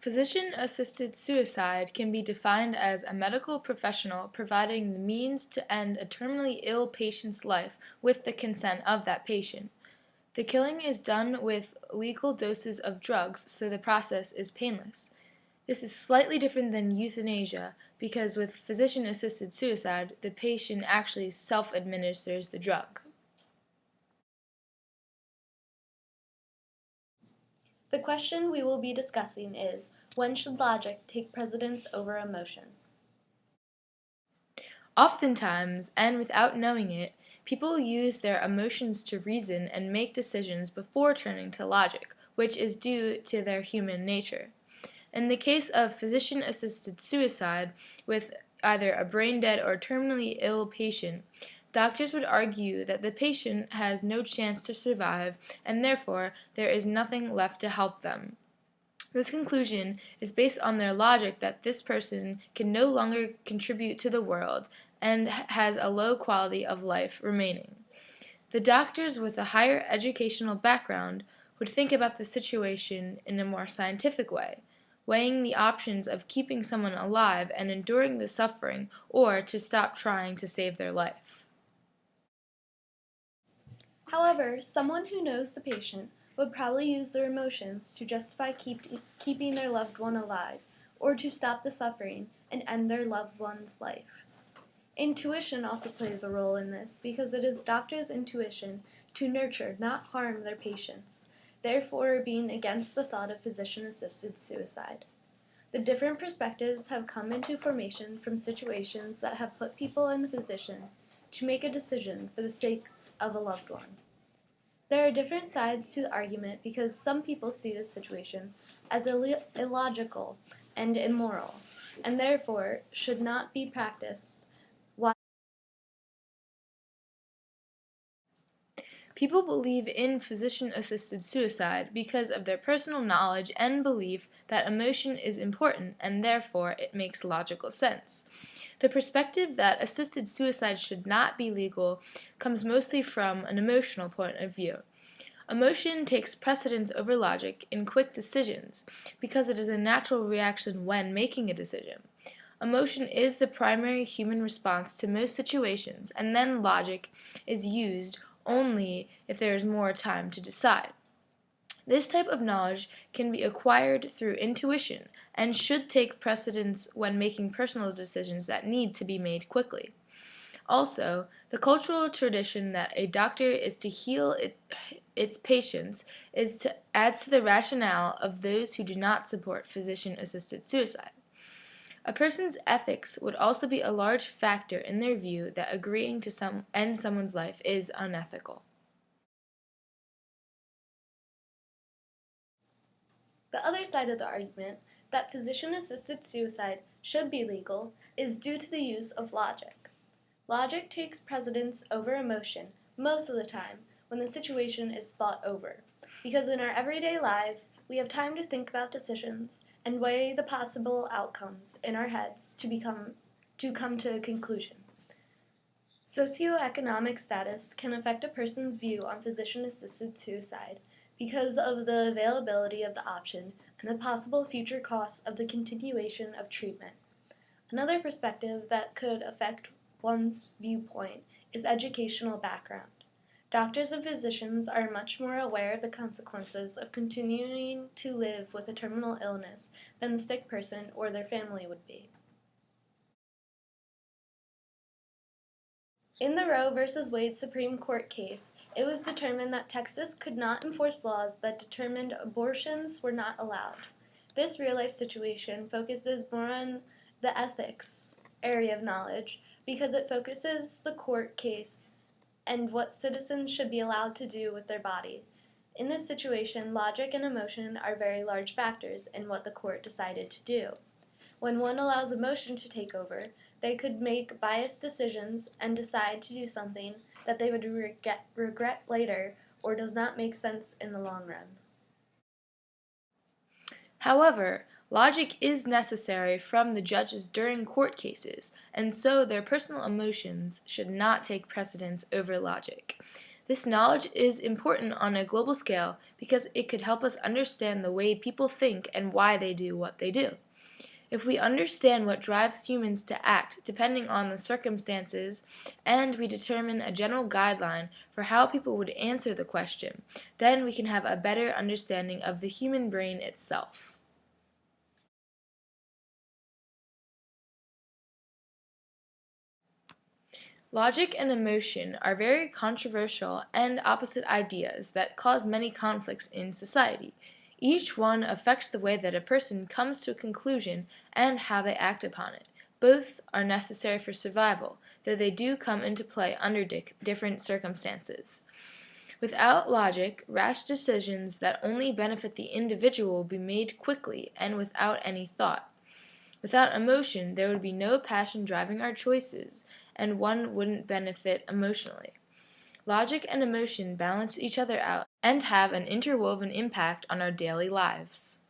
Physician-assisted suicide can be defined as a medical professional providing the means to end a terminally ill patient's life with the consent of that patient. The killing is done with lethal doses of drugs, so the process is painless. This is slightly different than euthanasia because with physician-assisted suicide, the patient actually self-administers the drug. The question we will be discussing is, when should logic take precedence over emotion? Oftentimes, and without knowing it, people use their emotions to reason and make decisions before turning to logic, which is due to their human nature. In the case of physician-assisted suicide with either a brain-dead or terminally ill patient, doctors would argue that the patient has no chance to survive and therefore there is nothing left to help them. This conclusion is based on their logic that this person can no longer contribute to the world and has a low quality of life remaining. The doctors with a higher educational background would think about the situation in a more scientific way, weighing the options of keeping someone alive and enduring the suffering or to stop trying to save their life. However, someone who knows the patient would probably use their emotions to justify keeping their loved one alive, or to stop the suffering and end their loved one's life. Intuition also plays a role in this because it is doctors' intuition to nurture, not harm their patients, therefore being against the thought of physician-assisted suicide. The different perspectives have come into formation from situations that have put people in the position to make a decision for the sake of a loved one. There are different sides to the argument because some people see this situation as illogical and immoral, and therefore should not be practiced. People believe in physician-assisted suicide because of their personal knowledge and belief that emotion is important and therefore it makes logical sense. The perspective that assisted suicide should not be legal comes mostly from an emotional point of view. Emotion takes precedence over logic in quick decisions because it is a natural reaction when making a decision. Emotion is the primary human response to most situations, and then logic is used only if there is more time to decide. This type of knowledge can be acquired through intuition and should take precedence when making personal decisions that need to be made quickly. Also, the cultural tradition that a doctor is to heal its patients adds to the rationale of those who do not support physician-assisted suicide. A person's ethics would also be a large factor in their view that agreeing to end someone's life is unethical. The other side of the argument, that physician-assisted suicide should be legal, is due to the use of logic. Logic takes precedence over emotion most of the time when the situation is thought over, because in our everyday lives we have time to think about decisions and weigh the possible outcomes in our heads to come to a conclusion. Socioeconomic status can affect a person's view on physician-assisted suicide because of the availability of the option and the possible future costs of the continuation of treatment. Another perspective that could affect one's viewpoint is educational background. Doctors and physicians are much more aware of the consequences of continuing to live with a terminal illness than the sick person or their family would be. In the Roe v. Wade Supreme Court case, it was determined that Texas could not enforce laws that determined abortions were not allowed. This real-life situation focuses more on the ethics area of knowledge because it focuses the court case and what citizens should be allowed to do with their body. In this situation, logic and emotion are very large factors in what the court decided to do. When one allows emotion to take over, they could make biased decisions and decide to do something that they would regret later or does not make sense in the long run. However, logic is necessary from the judges during court cases, and so their personal emotions should not take precedence over logic. This knowledge is important on a global scale because it could help us understand the way people think and why they do what they do. If we understand what drives humans to act depending on the circumstances, and we determine a general guideline for how people would answer the question, then we can have a better understanding of the human brain itself. Logic and emotion are very controversial and opposite ideas that cause many conflicts in society. Each one affects the way that a person comes to a conclusion and how they act upon it. Both are necessary for survival, though they do come into play under different circumstances. Without logic, rash decisions that only benefit the individual will be made quickly and without any thought. Without emotion, there would be no passion driving our choices, and one wouldn't benefit emotionally. Logic and emotion balance each other out and have an interwoven impact on our daily lives.